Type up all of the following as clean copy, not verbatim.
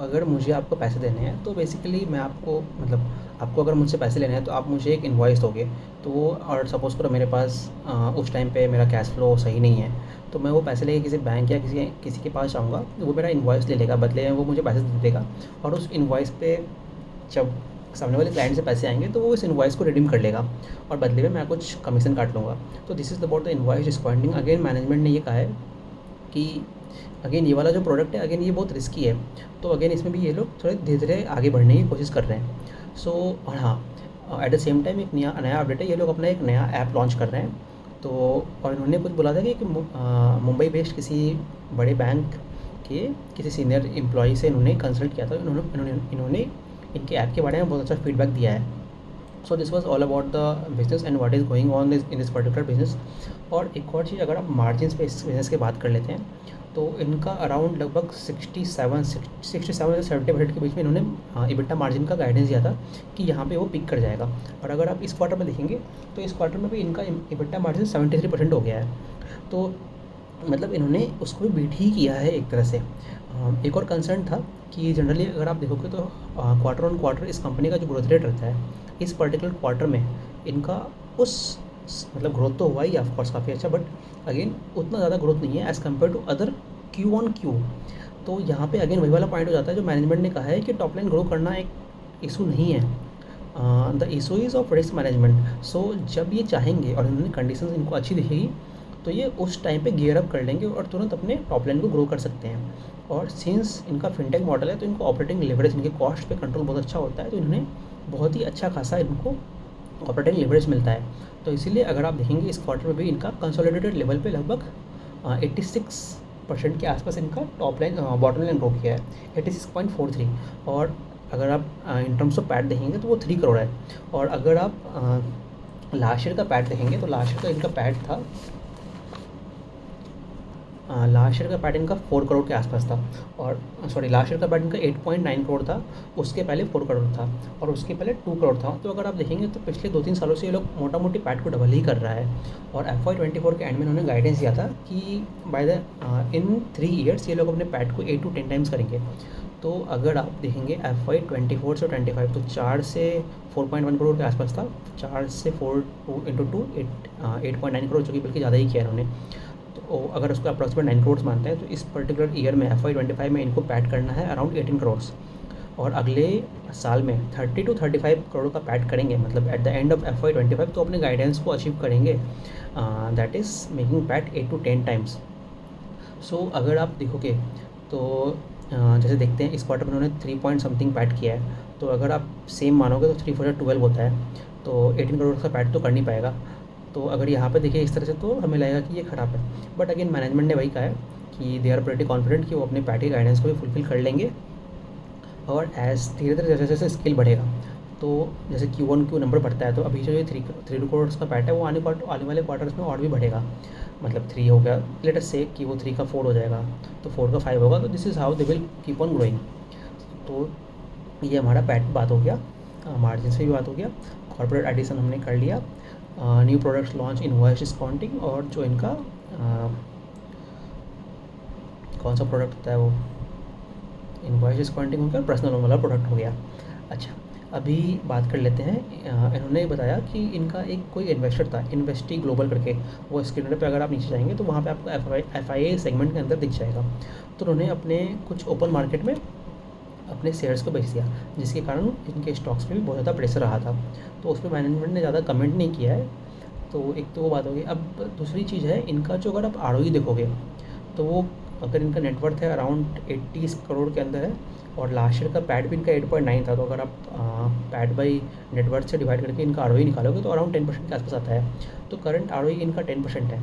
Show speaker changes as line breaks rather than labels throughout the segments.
अगर मुझे आपको पैसे देने हैं तो बेसिकली मैं आपको मतलब आपको अगर मुझसे पैसे लेने हैं तो आप मुझे एक इनवॉइस दोगे। तो वो और सपोज़ करो मेरे पास उस टाइम पे मेरा कैश फ्लो सही नहीं है, तो मैं वो पैसे लेके किसी बैंक या किसी किसी के पास जाऊँगा, वो मेरा इनवॉइस ले लेगा, बदले में वो मुझे पैसे दे देगा। और उस इनवॉइस पे जब सामने वाले क्लाइंट से पैसे आएँगे तो वो इस इनवॉइस को रिडीम कर लेगा और बदले में मैं कुछ कमीशन काट लूँगा। तो this is about the invoice discounting. Again management ने ये कहा है कि अगेन ये वाला जो प्रोडक्ट है अगेन ये बहुत रिस्की है। तो अगेन इसमें भी ये लोग थोड़े धीरे-धीरे आगे बढ़ने की कोशिश कर रहे हैं। सो और हाँ, एट द सेम टाइम एक नया नया अपडेट है, ये लोग अपना एक नया ऐप लॉन्च कर रहे हैं। तो और इन्होंने कुछ बोला था कि मुंबई बेस्ड किसी बड़े बैंक के किसी सीनियर एम्प्लॉई से इन्होंने कंसल्ट किया था। इन्होंने इन्होंने इन्होंने इनके ऐप के बारे में बहुत अच्छा फीडबैक दिया है। So this was all about the business and what is going on this in this particular business. और एक और चीज़, अगर आप मार्जिन पे इस बिजनेस की बात कर लेते हैं तो इनका अराउंड लगभग 67 से 70% के बीच में इन्होंने EBITDA मार्जिन का गाइडेंस दिया था कि यहाँ पे वो पिक कर जाएगा। और अगर आप इस क्वार्टर में देखेंगे तो इस क्वार्टर में भी इनका EBITDA मार्जिन 73% हो गया है। तो मतलब इन्होंने उसको भी बीट ही किया है एक तरह से। एक और कंसर्न था कि जनरली अगर आप देखोगे तो क्वार्टर ऑन क्वार्टर इस कंपनी का जो ग्रोथ रेट रहता है, इस पर्टिकुलर क्वार्टर में इनका उस मतलब ग्रोथ तो हुआ ही ऑफ कोर्स काफ़ी अच्छा, बट अगेन उतना ज़्यादा ग्रोथ नहीं है as compare to other Q on Q. तो यहाँ पे अगेन वही वाला पॉइंट हो जाता है जो मैनेजमेंट ने कहा है कि टॉप लाइन ग्रो करना एक इशू नहीं है, the issue is of risk management. So जब ये चाहेंगे और इन्होंने कंडीशंस इनको अच्छी दिखेगी तो ये उस टाइम पे गियर अप कर लेंगे और तुरंत अपने टॉप लाइन को ग्रो कर सकते हैं। और सिंस इनका फिनटेक मॉडल है तो इनको ऑपरेटिंग लेवरेज, इनके कॉस्ट पे कंट्रोल बहुत अच्छा होता है, तो इन्होंने बहुत ही अच्छा खासा इनको ऑपरेटिंग लेवरेज मिलता है। तो इसीलिए अगर आप देखेंगे इस क्वार्टर में भी इनका कंसोलिडेटेड लेवल पे लगभग 86% के आसपास इनका top line bottom line grow किया है, 86.43। और अगर आप इन टर्म्स ऑफ पैट देखेंगे तो वो 3 करोड़ है। और अगर आप लास्ट ईयर का पैट देखेंगे तो लास्ट ईयर का इनका पैट था, लास्ट ईयर का पैट इनका 4 करोड़ के आसपास था। और सॉरी, लास्ट ईयर का पैट इनका 8.9 करोड़ था, उसके पहले 4 करोड़ था और उसके पहले 2 करोड़ था। तो अगर आप देखेंगे तो पिछले 2-3 सालों से ये लोग मोटा मोटी पैट को डबल ही कर रहा है। और FY24 के एंड में उन्होंने गाइडेंस दिया था कि बाय द इन 3 ईयर्स ये लोग अपने पैट को 8 to 10 टाइम्स करेंगे। तो अगर आप देखेंगे FY24 से 25 तो 4 से 4.1 करोड़ के आसपास था, 4 से 4 इंटू 2 8.9 करोड़, जो कि बल्कि ज़्यादा ही किया इन्होंने। तो अगर उसको अप्रॉक्सीमेट 9 करोड़ मानते हैं तो इस पर्टिकुलर ईयर में FY25 में इनको पैट करना है अराउंड 18 करोड़। और अगले साल में 30 to 35 करोड़ का पैट करेंगे, मतलब at the end of FY25 तो अपने गाइडेंस को अचीव करेंगे, that is making PAT 8 to 10 times. So अगर आप देखोगे तो जैसे देखते हैं इस क्वार्टर में उन्होंने 3 पॉइंट समथिंग पैट किया है, तो अगर आप सेम मानोगे तो 3 4 12 होता है, तो 18 करोड़ का पैट तो कर नहीं पाएगा। तो अगर यहाँ पे देखिए इस तरह से तो हमें लगेगा कि ये ख़राब है, बट अगेन मैनेजमेंट ने वही कहा है कि दे आर प्रेटी कॉन्फिडेंट कि वो अपने पैट के गाइडेंस को भी फुलफिल कर लेंगे। और एज़ धीरे-धीरे जैसे-जैसे स्केल बढ़ेगा, तो जैसे Q1 नंबर बढ़ता है तो अभी जो ये 3 करोड़ का पैट है वो आने वाले क्वार्टर्स में और भी बढ़ेगा। मतलब 3 हो गया, लेट अस से कि वो 3 का 4 हो जाएगा, तो 4 का 5 होगा, तो this is how they will keep on growing. तो ये हमारा पैट बात हो गया, मार्जिन से भी बात हो गया, कॉर्पोरेट एडिशन हमने कर लिया, new products launch, invoice discounting, और जो इनका कौन सा प्रोडक्ट होता है वो इनवॉइस डिस्काउंटिंग हो गया, पर्सनल लोन वाला प्रोडक्ट हो गया। अच्छा, अभी बात कर लेते हैं, इन्होंने बताया कि इनका एक कोई इन्वेस्टर था, इन्वेस्टी ग्लोबल करके, वो स्क्रीन पे अगर आप नीचे जाएंगे तो वहाँ पे आपको FIA सेगमेंट के अंदर दिख जाएगा। तो उन्होंने अपने कुछ ओपन मार्केट में अपने शेयर्स को बेच दिया, जिसके कारण इनके स्टॉक्स में भी बहुत ज़्यादा प्रेशर रहा था। तो उस पर मैनेजमेंट ने ज़्यादा कमेंट नहीं किया है। तो एक तो वो बात होगी। अब दूसरी चीज़ है इनका, जो अगर आप ROE देखोगे तो वो, अगर इनका नेटवर्थ है अराउंड 80 करोड़ के अंदर है, और लास्ट ईयर का पैट भी इनका 8.9 था, तो अगर आप पैट बाई नेटवर्थ से डिवाइड करके इनका ROE निकालोगे तो अराउंड 10% के आसपास आता है। तो करंट ROE इनका 10% है।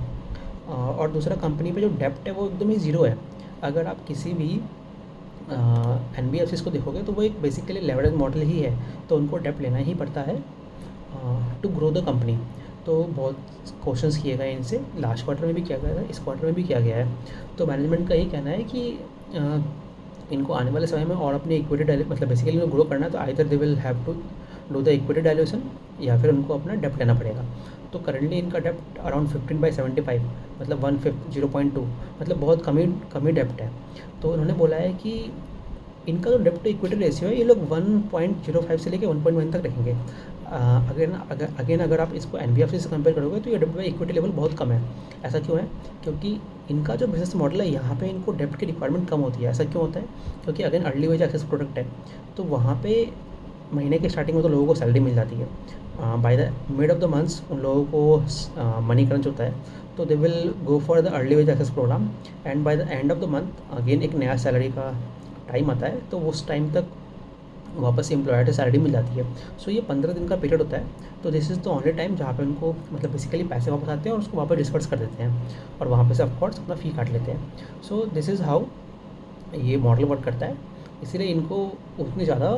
और दूसरा, कंपनी पे जो डेप्ट है वो एकदम ही ज़ीरो है। अगर आप किसी भी NBFCs को देखोगे तो वो एक बेसिकली लेवरेज मॉडल ही है, तो उनको डेप्ट लेना ही पड़ता है टू ग्रो द कंपनी। तो बहुत क्वेश्चंस किए गए इनसे, लास्ट क्वार्टर में भी किया गया था, इस क्वार्टर में भी किया गया है। तो मैनेजमेंट का यही कहना है कि इनको आने वाले समय में और अपनी इक्विटी मतलब बेसिकली इनको ग्रो करना है, तो either they will have to do the equity dilution, या फिर उनको अपना डेप्ट लेना पड़ेगा। तो करंटली इनका डेप्ट अराउंड 15/75, मतलब 1/5 0.2, मतलब बहुत कमी डेप्ट है। तो उन्होंने बोला है कि इनका जो डेब्ट टू इक्विटी रेशियो है ये लोग 1.05 से लेके 1.1 तक रखेंगे। अगेन अगर आप इसको एनबीएफसी से कंपेयर करोगे तो ये डेब्ट बाई इक्विटी लेवल बहुत कम है। ऐसा क्यों है? क्योंकि इनका जो बिजनेस मॉडल है यहाँ पे इनको डेब्ट की रिक्वायरमेंट कम होती है। ऐसा क्यों होता है? क्योंकि again early wage access product है, तो वहाँ पे महीने की स्टार्टिंग में तो लोगों को सैलरी मिल जाती है। By the mid of the months उन लोगों को मनी क्रंच होता है, तो they will go for the early wage access programme, and by the end of the month again एक नया सैलरी का टाइम आता है, तो उस टाइम तक वापस से एम्प्लॉयर से सैलरी मिल जाती है। सो ये 15 दिन का पीरियड होता है, तो this is the only time जहाँ पे उनको मतलब बेसिकली पैसे वापस आते हैं और उसको वापस डिस्पर्स कर देते हैं, और वहाँ पे से ऑफकोर्स अपना फ़ी काट लेते हैं। सो दिस इज़ हाउ ये मॉडल वर्क करता है। इसीलिए इनको उतनी ज़्यादा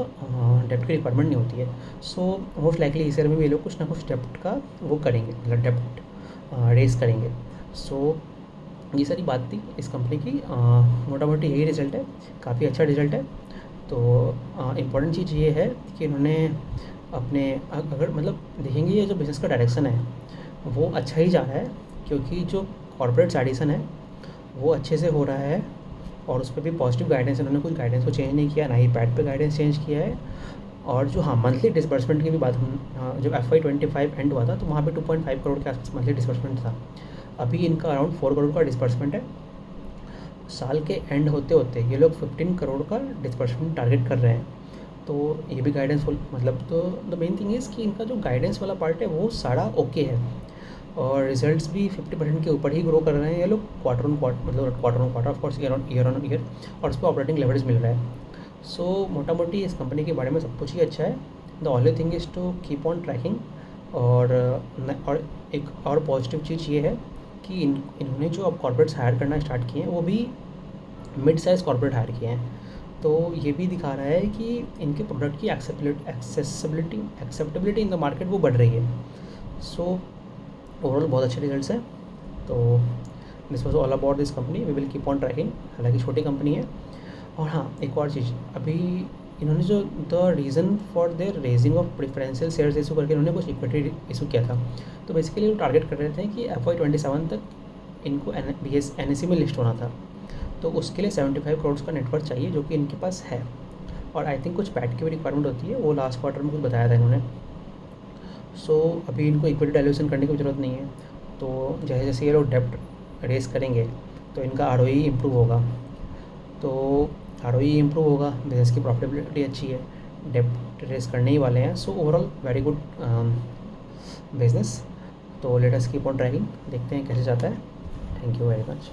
डेप्ट की रिक्वायरमेंट नहीं होती है। सो मोस्ट लाइकली इस ईयर में भी ये लोग कुछ ना कुछ डेप्ट का वो करेंगे, मतलब डेप्ट रेस करेंगे। सो ये सारी बात थी इस कंपनी की। मोटा मोटी यही रिज़ल्ट है, काफ़ी अच्छा रिज़ल्ट है। तो इम्पॉर्टेंट चीज़ ये है कि इन्होंने अपने अगर मतलब देखेंगे ये जो बिज़नेस का डायरेक्शन है वो अच्छा ही जा रहा है, क्योंकि जो कॉर्पोरेट एडिशन है वो अच्छे से हो रहा है, और उस पर भी पॉजिटिव गाइडेंस, इन्होंने कुछ गाइडेंस को चेंज नहीं किया, ना ही पैड पे गाइडेंस चेंज किया है। और जो हाँ मंथली डिसबर्समेंट की भी बात जब FY25 एंड हुआ था तो वहाँ पे 2.5 करोड़ के आसपास मंथली डिसबर्समेंट था। अभी इनका अराउंड 4 करोड़ का डिसबर्समेंट है। साल के एंड होते होते ये लोग 15 करोड़ का डिसबर्समेंट टारगेट कर रहे हैं। तो ये भी गाइडेंस मतलब, तो द मेन थिंग इज़ कि इनका जो गाइडेंस वाला पार्ट है वो सारा ओके है, और रिजल्ट्स भी 50% के ऊपर ही ग्रो कर रहे हैं ये लोग, क्वार्टर ऑन क्वार्टर, मतलब quarter on quarter, of course year on year, और उस पर ऑपरेटिंग लेवरेज मिल रहा है। सो मोटा मोटी इस कंपनी के बारे में सब कुछ ही अच्छा है। The only thing is to keep on tracking. और एक और पॉजिटिव चीज़ ये है कि इन्होंने जो अब कॉर्पोरेट्स हायर करना स्टार्ट किए हैं वो भी मिड साइज़ कॉर्पोरेट हायर किए हैं। तो ये भी दिखा रहा है कि इनके प्रोडक्ट की एक्सेप्टेबिलिटी इन द मार्केट वो बढ़ रही है। सो ओवरऑल बहुत अच्छे रिजल्ट्स हैं। तो this was all about this company, we will keep on tracking. हालांकि छोटी कंपनी है। और हाँ, एक और चीज़, अभी इन्होंने जो the reason for their raising of preferential shares issue करके इन्होंने कुछ इक्विटी इशू किया था। तो बेसिकली वो टारगेट कर रहे थे कि FY27 तक इनको NSE में लिस्ट होना था। तो उसके लिए 75 करोड़ का नेटवर्क चाहिए, जो कि इनके पास है। और आई थिंक कुछ पैट की भी रिक्वायरमेंट होती है, वो लास्ट क्वार्टर में कुछ बताया था इन्होंने। सो अभी इनको इक्विटी डाइल्यूशन करने की ज़रूरत नहीं है। तो जैसे जैसे ये लोग डेप्ट रेस करेंगे तो इनका ROE इम्प्रूव होगा। तो ROE इम्प्रूव होगा, बिजनेस की प्रॉफिटेबिलिटी अच्छी है, डेप्ट रेस करने ही वाले हैं। So overall very good business. तो let us keep on tracking, देखते हैं कैसे जाता है। Thank you very much.